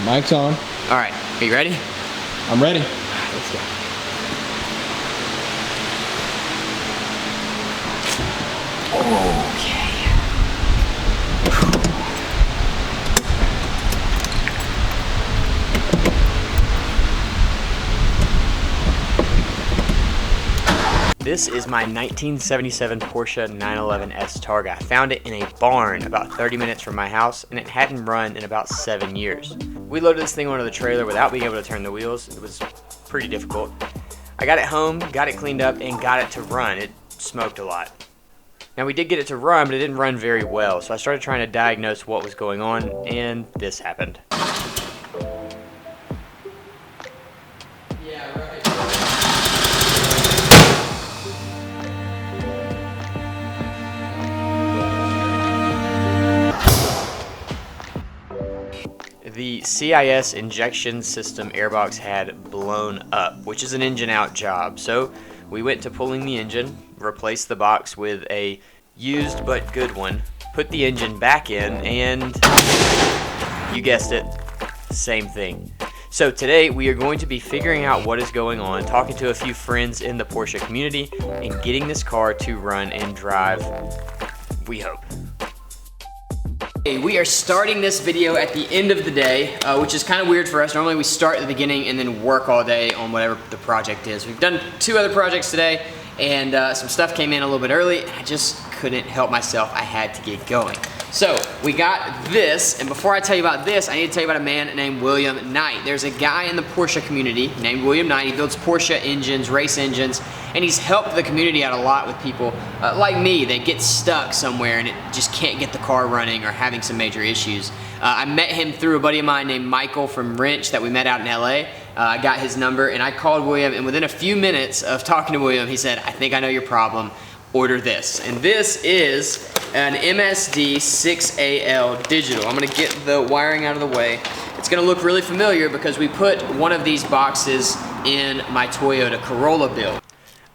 Mic's on. All right, are you ready? I'm ready. All right, let's go. Okay. This is my 1977 Porsche 911S Targa. I found it in a barn about 30 minutes from my house, and it hadn't run in about 7 years. We loaded this thing onto the trailer without being able to turn the wheels. It was pretty difficult. I got it home, got it cleaned up, and got it to run. It smoked a lot. Now, we did get it to run, but it didn't run very well, so I started trying to diagnose what was going on, and this happened. Yeah, right. The CIS injection system airbox had blown up, which is an engine out job. So we went to pulling the engine, replaced the box with a used but good one, put the engine back in, and you guessed it, same thing. So today we are going to be figuring out what is going on, talking to a few friends in the Porsche community, and getting this car to run and drive, we hope. We are starting this video at the end of the day, which is kind of weird for us. Normally we start at the beginning and then work all day on whatever the project is. We've done 2 other projects today, and some stuff came in a little bit early, and I just couldn't help myself. I had to get going. So we got this, and before I tell you about this, I need to tell you about a man named William Knight. There's a guy in the Porsche community named William Knight. He builds Porsche engines, race engines, and he's helped the community out a lot with people like me that get stuck somewhere and it just can't get the car running or having some major issues. I met him through a buddy of mine named Michael from Wrench that we met out in LA. I got his number and I called William, and within a few minutes of talking to William, he said, "I think I know your problem. Order this." And this is an MSD 6AL digital. I'm gonna get the wiring out of the way. It's gonna look really familiar because we put one of these boxes in my Toyota Corolla build.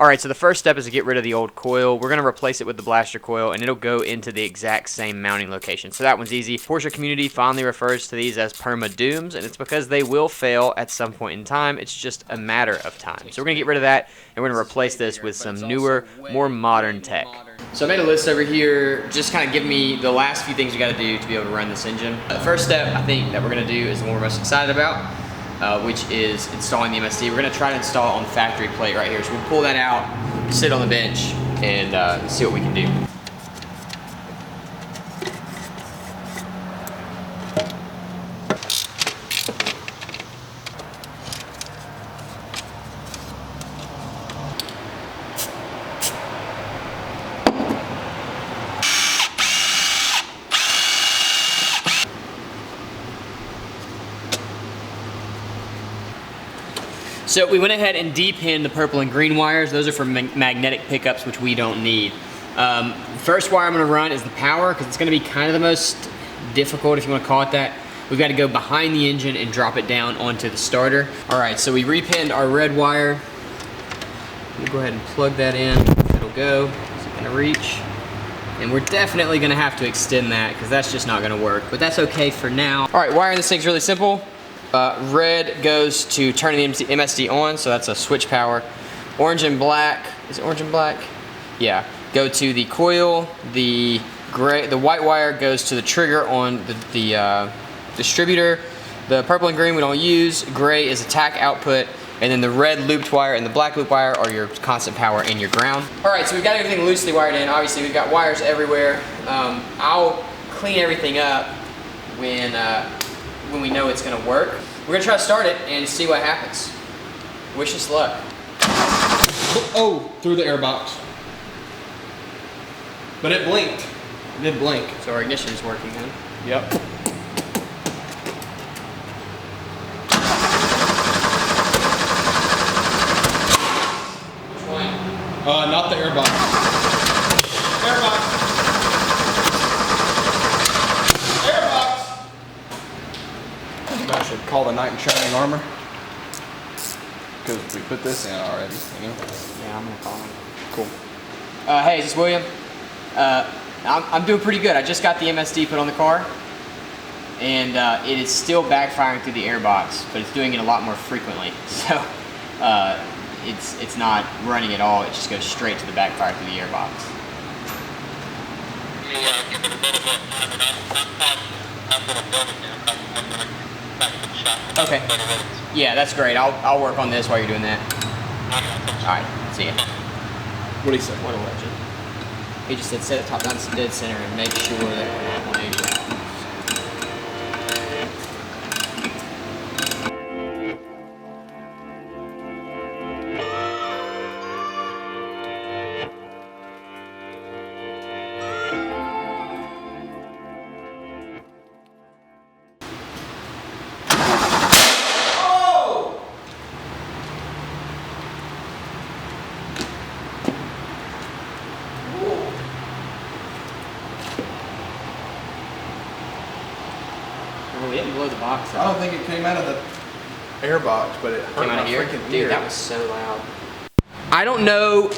All right, so the first step is to get rid of the old coil. We're gonna replace it with the blaster coil, and it'll go into the exact same mounting location. So that one's easy. Porsche community fondly refers to these as perma-dooms, and it's because they will fail at some point in time. It's just a matter of time. So we're gonna get rid of that, and we're gonna replace this with some newer, more modern tech. So I made a list over here, just kind of give me the last few things we gotta do to be able to run this engine. The first step I think that we're gonna do is the one we're most excited about, which is installing the MSD. We're gonna try to install it on the factory plate right here. So we'll pull that out, sit on the bench, and see what we can do. So we went ahead and depinned the purple and green wires. Those are for magnetic pickups, which we don't need. First wire I'm gonna run is the power, because it's gonna be kind of the most difficult, if you wanna call it that. We've got to go behind the engine and drop it down onto the starter. All right, so we repinned our red wire. We'll go ahead and plug that in. It'll go, is it gonna reach? And we're definitely gonna have to extend that, because that's just not gonna work, but that's okay for now. All right, wiring this thing's really simple. Red goes to turning the MSD on, so that's a switch power. Orange and black, is it orange and black? Yeah, go to the coil. The gray, the white wire goes to the trigger on the distributor. The purple and green we don't use. Gray is a tack output, and then the red looped wire and the black loop wire are your constant power and your ground. All right, so we've got everything loosely wired in. Obviously, we've got wires everywhere. I'll clean everything up when we know it's gonna work. We're gonna try to start it and see what happens. Wish us luck. Oh, through the airbox. But it blinked. It did blink. So our ignition is working, huh? Yep. Which one? Not the airbox. Airbox. I should call the knight in shining armor, because we put this in already, you know? Yeah, I'm gonna call him. Cool. Hey, is this William? I'm doing pretty good. I just got the MSD put on the car. and it is still backfiring through the airbox, but it's doing it a lot more frequently. So it's not running at all. It just goes straight to the backfire through the airbox. Okay. Yeah, that's great. I'll work on this while you're doing that. All right. See ya. What do you say? What a legend. He just said set it top down to dead center and make sure that we're at 180. We didn't blow the box I up. don't think it came out of the air box, but it hurt Came out my of here? freaking Dude, ear. that was so loud. I don't know.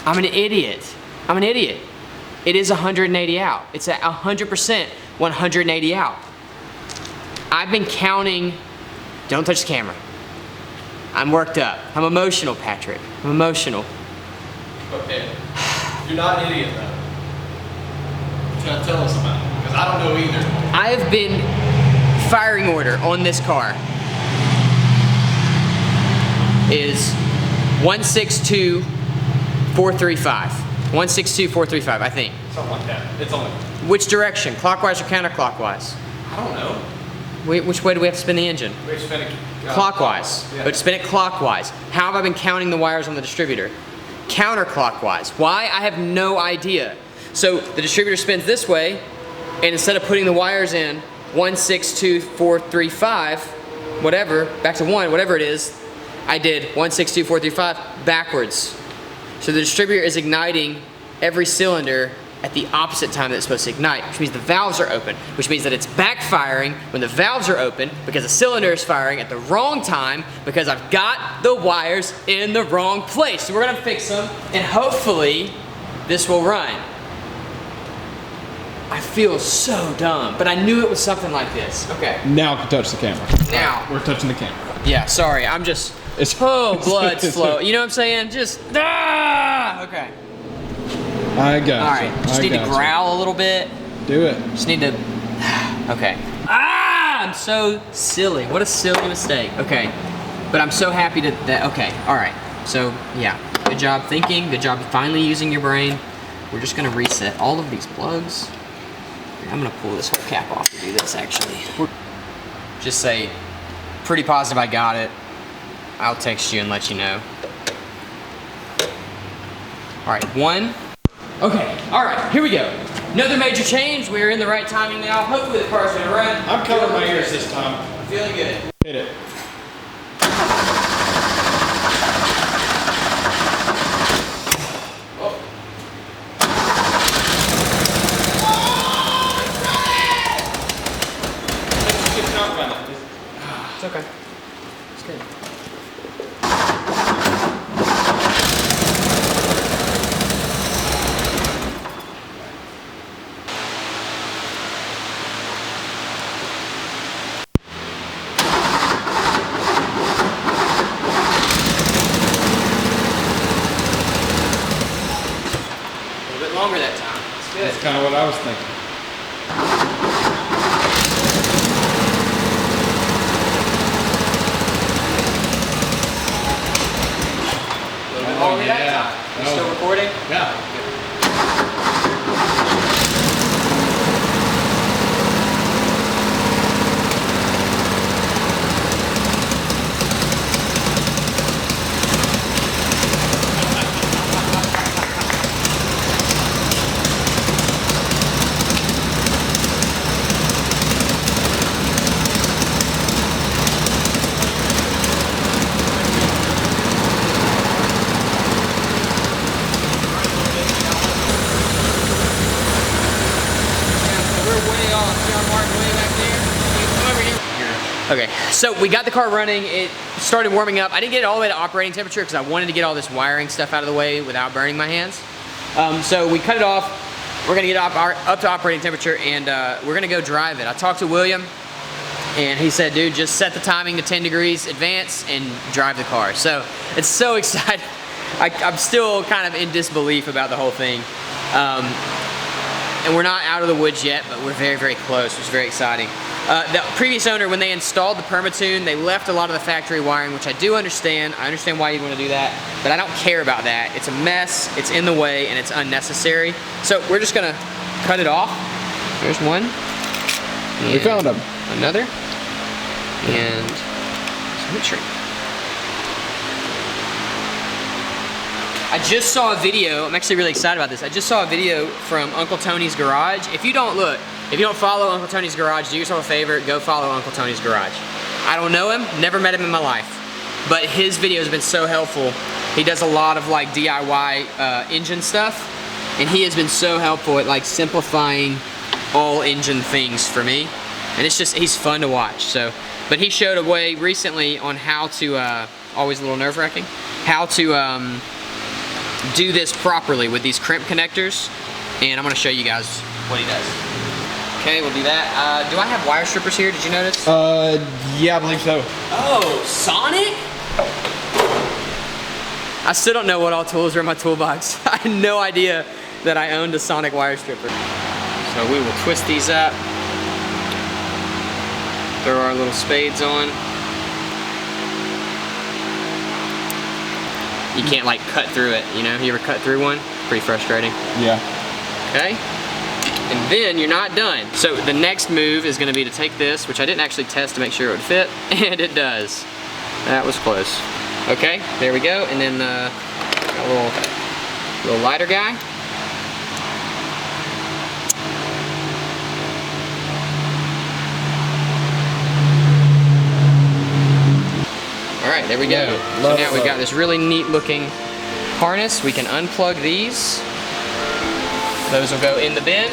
I'm an idiot. I'm an idiot. It is 180 out. It's at 100% 180 out. I've been counting. Don't touch the camera. I'm worked up. I'm emotional, Patrick. I'm emotional. Okay. You're not an idiot though. Tell us about it, because I don't know either. I have been firing order on this car is 162435. 162435, I think. Something like that. It's only. Which direction? Clockwise or counterclockwise? I don't know. Which way do we have to spin the engine? We're spinning Clockwise. Yeah. But spin it clockwise. How have I been counting the wires on the distributor? Counterclockwise. Why? I have no idea. So the distributor spins this way, and instead of putting the wires in 162435, whatever, back to 1, whatever it is, I did 162435 backwards. So the distributor is igniting every cylinder at the opposite time that it's supposed to ignite, which means the valves are open, which means that it's backfiring when the valves are open because the cylinder is firing at the wrong time because I've got the wires in the wrong place. So we're gonna fix them and hopefully this will run. I feel so dumb, but I knew it was something like this. Okay. Now I can touch the camera. Now. We're touching the camera. Yeah, sorry, I'm just, blood's flow. You know what I'm saying? Just, okay. I got All right, just need to growl a little bit. Do it. Just need to, okay. I'm so silly. What a silly mistake. Okay, but I'm so happy that, okay, all right. So, yeah, good job thinking. Good job finally using your brain. We're just gonna reset all of these plugs. I'm gonna pull this whole cap off to do this, actually. Just say, pretty positive I got it. I'll text you and let you know. All right, 1. Okay, all right, here we go. Another major change. We're in the right timing now. Hopefully the car's gonna run. I'm covering my ears this time. I'm feeling good. Hit it. Oh. It's not running. It's okay. It's good. Longer that time. It's good. That's kind of what I was thinking. A little bit longer that time. You still recording? Yeah. Okay, so we got the car running. It started warming up. I didn't get it all the way to operating temperature because I wanted to get all this wiring stuff out of the way without burning my hands. So we cut it off. We're gonna get up to operating temperature, and we're gonna go drive it. I talked to William, and he said, dude, just set the timing to 10 degrees advance and drive the car. So it's so exciting. I'm still kind of in disbelief about the whole thing. And we're not out of the woods yet, but we're very, very close, which is very exciting. The previous owner, when they installed the Permatune, they left a lot of the factory wiring, which I do understand. I understand why you'd want to do that, but I don't care about that. It's a mess, it's in the way, and it's unnecessary. So we're just gonna cut it off. There's one. We found them. Another. And symmetry. I just saw a video, I'm actually really excited about this. I just saw a video from Uncle Tony's Garage. If you don't follow Uncle Tony's Garage, do yourself a favor, go follow Uncle Tony's Garage. I don't know him, never met him in my life, but his video has been so helpful. He does a lot of like DIY engine stuff, and he has been so helpful at like simplifying all engine things for me. And it's just, he's fun to watch. So, but he showed a way recently on how to, always a little nerve-wracking, how to do this properly with these crimp connectors, and I'm gonna show you guys what he does. Okay, we'll do that. Do I have wire strippers here? Did you notice? Yeah, I believe so. Oh, Sonic? I still don't know what all tools are in my toolbox. I had no idea that I owned a Sonic wire stripper. So we will twist these up, throw our little spades on. You can't like cut through it, you know? You ever cut through one? Pretty frustrating. Yeah. Okay? And then you're not done. So the next move is gonna be to take this, which I didn't actually test to make sure it would fit, and it does. That was close. Okay, there we go. And then got a little lighter guy. All right, there we go. So now we've got this really neat looking harness. We can unplug these. Those will go in the bin.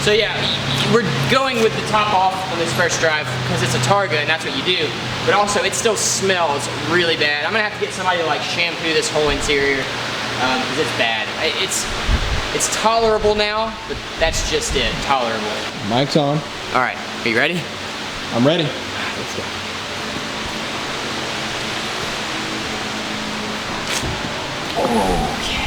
So yeah, we're going with the top off on this first drive because it's a Targa and that's what you do. But also it still smells really bad. I'm gonna have to get somebody to like shampoo this whole interior because it's bad. It's tolerable now, but that's just it, tolerable. Mic's on. All right, are you ready? I'm ready. Let's go. Okay.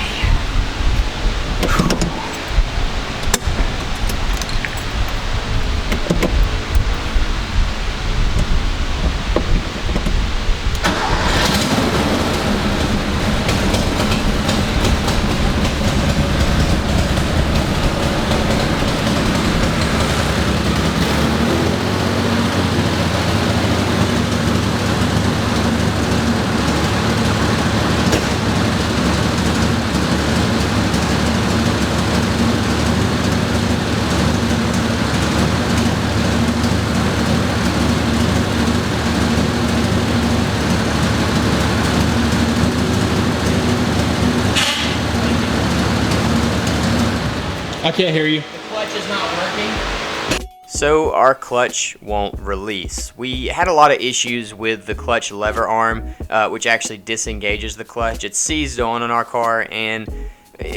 I can't hear you. The clutch is not working. So our clutch won't release. We had a lot of issues with the clutch lever arm, which actually disengages the clutch. It's seized on our car, and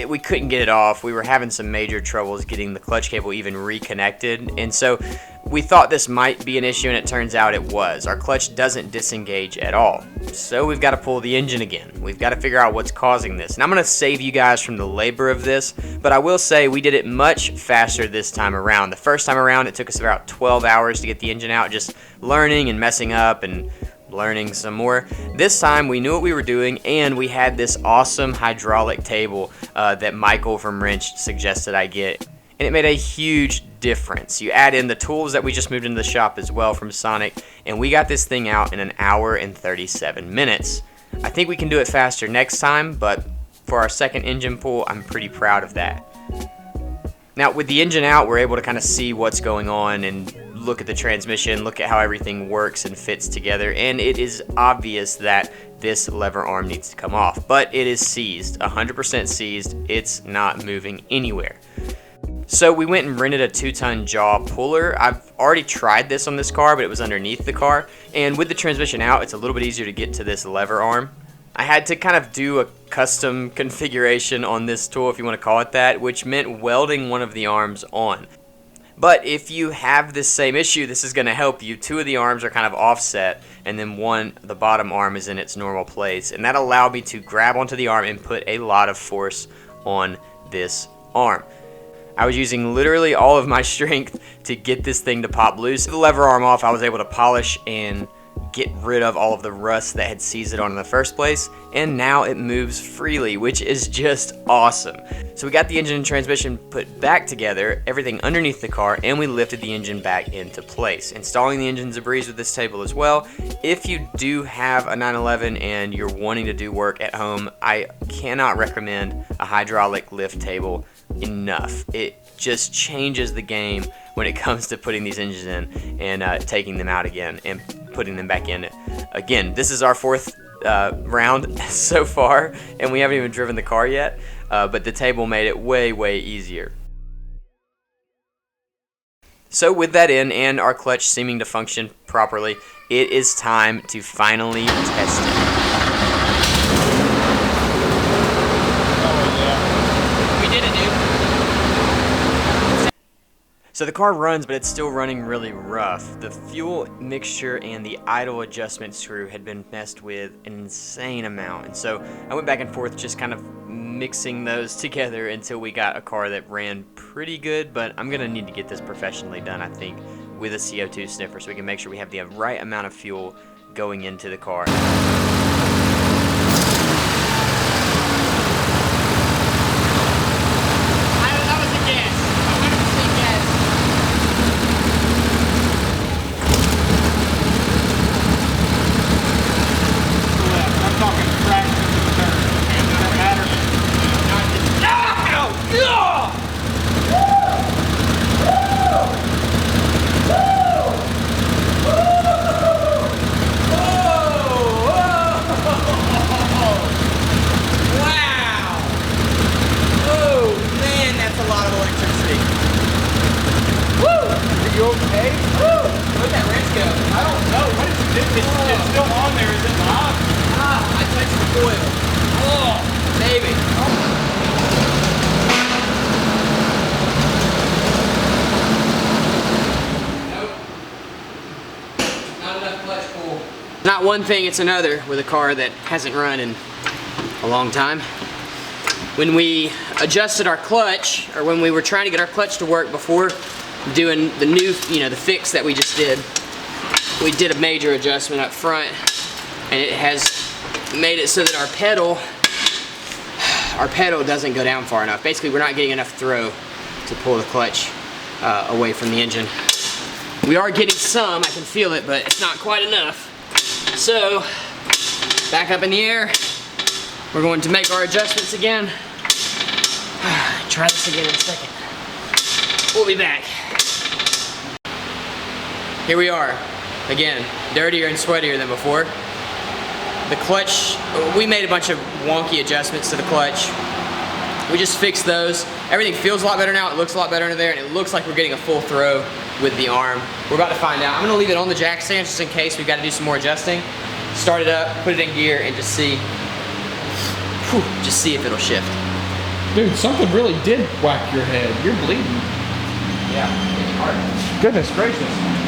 we couldn't get it off. We were having some major troubles getting the clutch cable even reconnected, and so we thought this might be an issue, and it turns out it was. Our clutch doesn't disengage at all. So we've got to pull the engine again. We've got to figure out what's causing this. And I'm going to save you guys from the labor of this, but I will say we did it much faster this time around. The first time around, it took us about 12 hours to get the engine out, just learning and messing up and learning some more. This time we knew what we were doing, and we had this awesome hydraulic table that Michael from Wrench suggested I get, and it made a huge difference. You add in the tools that we just moved into the shop as well from Sonic, and we got this thing out in 1 hour and 37 minutes. I think we can do it faster next time, but for our second engine pull, I'm pretty proud of that. Now with the engine out, we're able to kind of see what's going on and look at the transmission, look at how everything works and fits together, and it is obvious that this lever arm needs to come off, but it is seized, 100% seized. It's not moving anywhere. So we went and rented a 2-ton jaw puller. I've already tried this on this car, but it was underneath the car, and with the transmission out, it's a little bit easier to get to this lever arm. I had to kind of do a custom configuration on this tool, if you want to call it that, which meant welding one of the arms on. But if you have this same issue, this is going to help you. 2 of the arms are kind of offset, and then the bottom arm is in its normal place. And that allowed me to grab onto the arm and put a lot of force on this arm. I was using literally all of my strength to get this thing to pop loose. With the lever arm off, I was able to polish and get rid of all of the rust that had seized it on in the first place, and now it moves freely, which is just awesome. So we got the engine and transmission put back together, everything underneath the car, and we lifted the engine back into place. Installing the engine's a breeze with this table as well. If you do have a 911 and you're wanting to do work at home, I cannot recommend a hydraulic lift table enough. It just changes the game when it comes to putting these engines in and taking them out again and putting them back in again. This is our 4th round so far, and we haven't even driven the car yet, but the table made it way easier. So with that in and our clutch seeming to function properly, it is time to finally test it. So the car runs, but it's still running really rough. The fuel mixture and the idle adjustment screw had been messed with an insane amount. And so I went back and forth just kind of mixing those together until we got a car that ran pretty good, but I'm gonna need to get this professionally done, I think, with a CO2 sniffer so we can make sure we have the right amount of fuel going into the car. It's still on there, is it not? I touched the foil. Oh, baby. Nope. Not enough clutch pull. Not one thing, it's another with a car that hasn't run in a long time. When we adjusted our clutch, or when we were trying to get our clutch to work before doing the new, the fix that we just did, we did a major adjustment up front, and it has made it so that our pedal doesn't go down far enough. Basically, we're not getting enough throw to pull the clutch away from the engine. We are getting some, I can feel it, but it's not quite enough. So, back up in the air. We're going to make our adjustments again. Try this again in a second. We'll be back. Here we are. Again, dirtier and sweatier than before. The clutch, we made a bunch of wonky adjustments to the clutch. We just fixed those. Everything feels a lot better now. It looks a lot better under there, and it looks like we're getting a full throw with the arm. We're about to find out. I'm gonna leave it on the jack stand just in case we've got to do some more adjusting. Start it up, put it in gear, and just see if it'll shift. Dude, something really did whack your head. You're bleeding. Yeah, it's hard. Goodness gracious.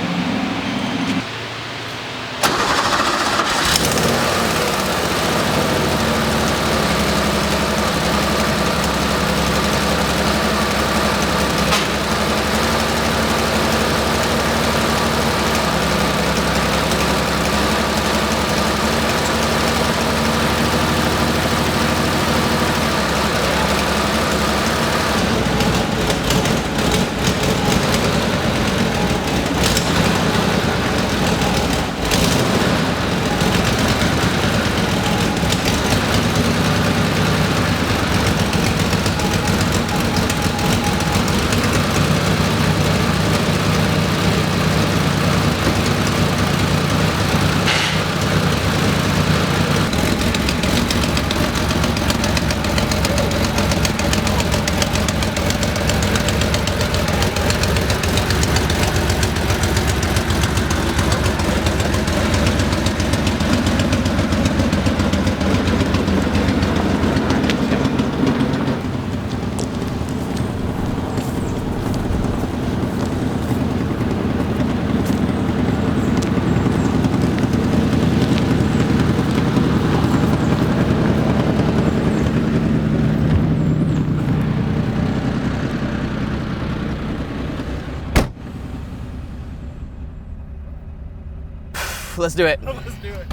Let's do it. Let's do it.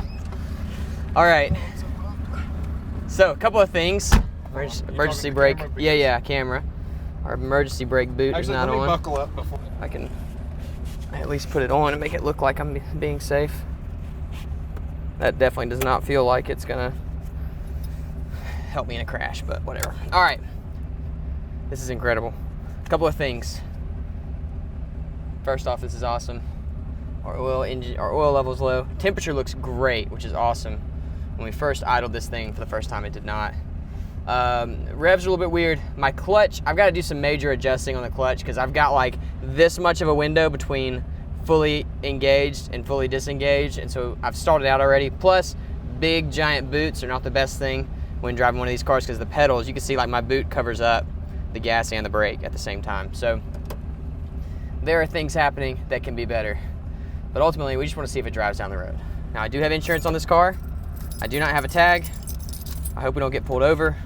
All right. So a couple of things. Emergency brake. Yeah, camera. Our emergency brake boot is not let me on. buckle up before. I can at least put it on and make it look like I'm being safe. That definitely does not feel like it's gonna help me in a crash, but whatever. All right. This is incredible. A couple of things. First off, this is awesome. Our oil level's low. Temperature looks great, which is awesome. When we first idled this thing for the first time, it did not. Revs are a little bit weird. My clutch, I've got to do some major adjusting on the clutch because I've got like this much of a window between fully engaged and fully disengaged, and so I've stalled it out already. Plus, big giant boots are not the best thing when driving one of these cars because the pedals, you can see like my boot covers up the gas and the brake at the same time. So there are things happening that can be better. But ultimately, we just want to see if it drives down the road. Now, I do have insurance on this car. I do not have a tag. I hope we don't get pulled over.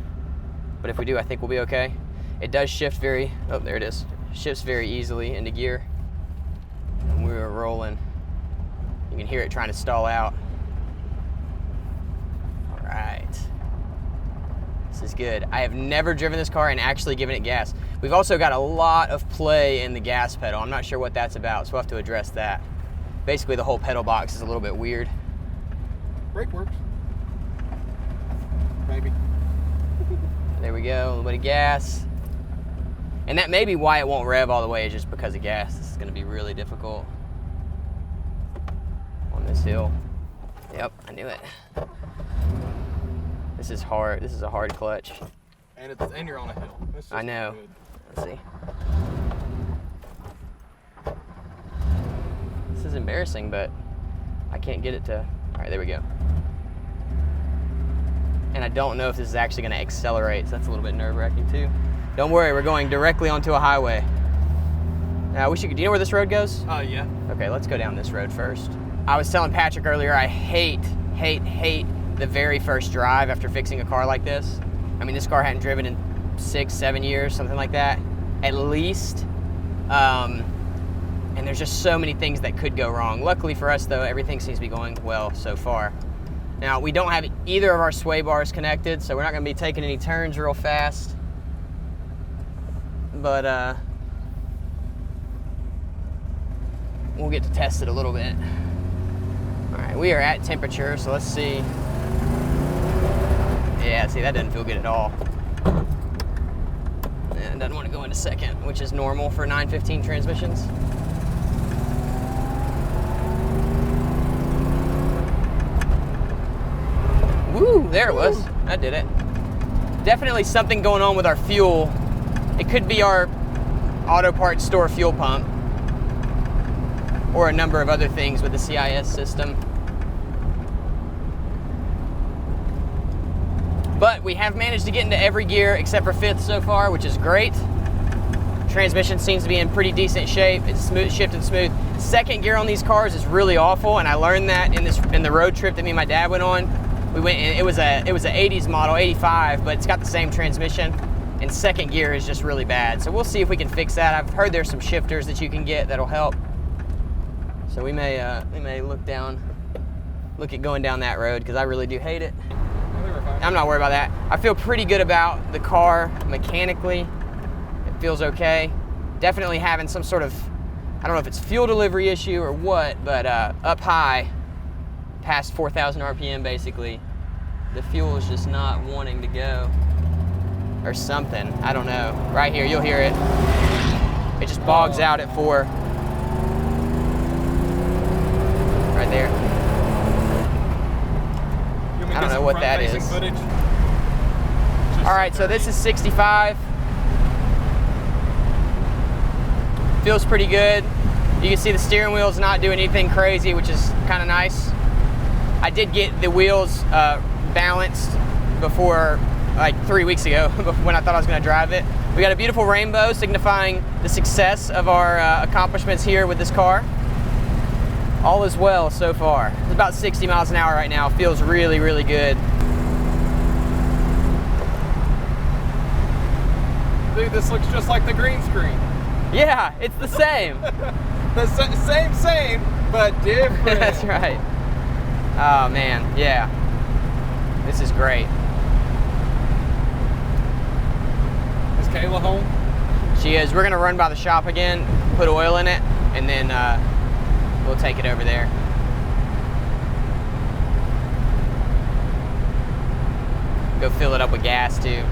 But if we do, I think we'll be okay. It does shift very, oh, there it is. Shifts very easily into gear. And we were rolling. You can hear it trying to stall out. All right. This is good. I have never driven this car and actually given it gas. We've also got a lot of play in the gas pedal. I'm not sure what that's about, so we'll have to address that. Basically, the whole pedal box is a little bit weird. Brake works. Maybe. There we go, a little bit of gas. And that may be why it won't rev all the way, is just because of gas. This is gonna be really difficult on this hill. Yep, I knew it. This is hard, this is a hard clutch. And you're on a hill. I know. Good. Let's see. This is embarrassing, but I can't get it to, all right, there we go. And I don't know if this is actually gonna accelerate, so that's a little bit nerve-wracking too. Don't worry, we're going directly onto a highway. Now, do you know where this road goes? Yeah. Okay, let's go down this road first. I was telling Patrick earlier, I hate the very first drive after fixing a car like this. I mean, this car hadn't driven in 6-7 years, something like that, at least. And there's just so many things that could go wrong. Luckily for us though, everything seems to be going well so far. Now, we don't have either of our sway bars connected, so we're not gonna be taking any turns real fast. But we'll get to test it a little bit. All right, we are at temperature, so let's see. Yeah, see, that doesn't feel good at all. Yeah, it doesn't want to go into second, which is normal for 915 transmissions. Woo, there it was. That did it. Definitely something going on with our fuel. It could be our auto parts store fuel pump, or a number of other things with the CIS system. But we have managed to get into every gear except for 5th so far, which is great. Transmission seems to be in pretty decent shape. It's smooth, shifting smooth. 2nd gear on these cars is really awful, and I learned that in the road trip that me and my dad went on. We went and it was a 80s model, 85, but it's got the same transmission, and 2nd gear is just really bad. So we'll see if we can fix that. I've heard there's some shifters that you can get that'll help. So we may look at going down that road, because I really do hate it. I'm not worried about that. I feel pretty good about the car mechanically. It feels okay. Definitely having some sort of, I don't know if it's fuel delivery issue or what, but up high, past 4,000 RPM basically, the fuel is just not wanting to go or something. I don't know. Right here, you'll hear it. It just bogs out at 4. Right there. I don't know what that is. All right, so this is 65. Feels pretty good. You can see the steering wheel's not doing anything crazy, which is kind of nice. I did get the wheels balanced before, like 3 weeks ago, when I thought I was going to drive it. We got a beautiful rainbow signifying the success of our accomplishments here with this car. All is well so far. It's about 60 miles an hour right now. Feels really, really good. Dude, this looks just like the green screen. Yeah, it's the same. The same, but different. That's right. Oh man, yeah. This is great. Is Kayla home? She is. We're gonna run by the shop again, put oil in it, and then we'll take it over there. Go fill it up with gas too.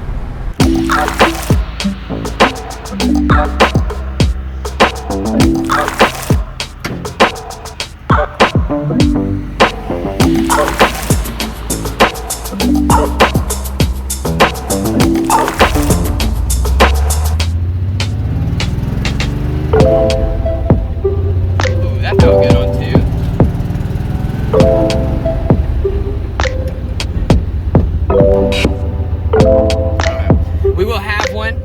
Ooh, that felt good on two. We will have one,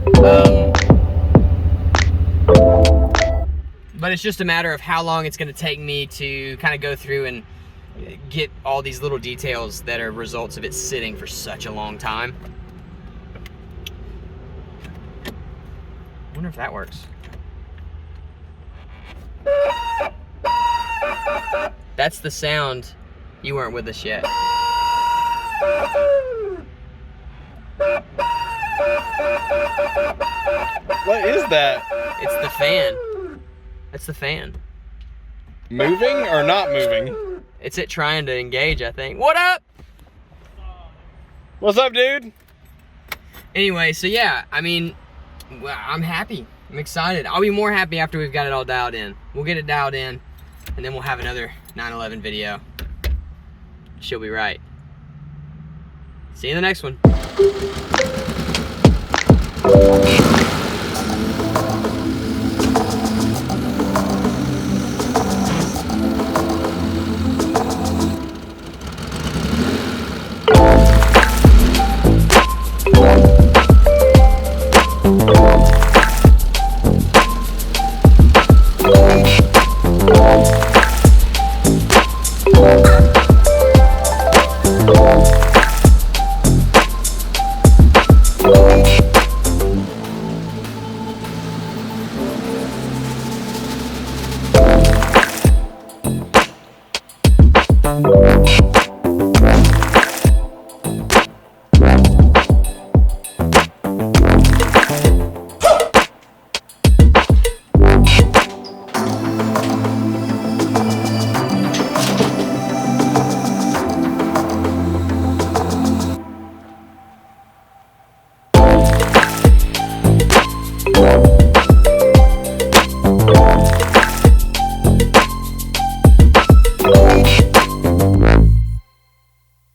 but it's just a matter of how long it's going to take me to kind of go through and get all these little details that are results of it sitting for such a long time. I wonder if that works. That's the sound. You weren't with us yet. What is that? It's the fan. That's the fan. Moving or not moving? It's it trying to engage, I think. What up? What's up, dude? Anyway, so yeah, I mean, well, I'm happy. I'm excited. I'll be more happy after we've got it all dialed in. We'll get it dialed in, and then we'll have another 911 video. She'll be right. See you in the next one. We'll be right back.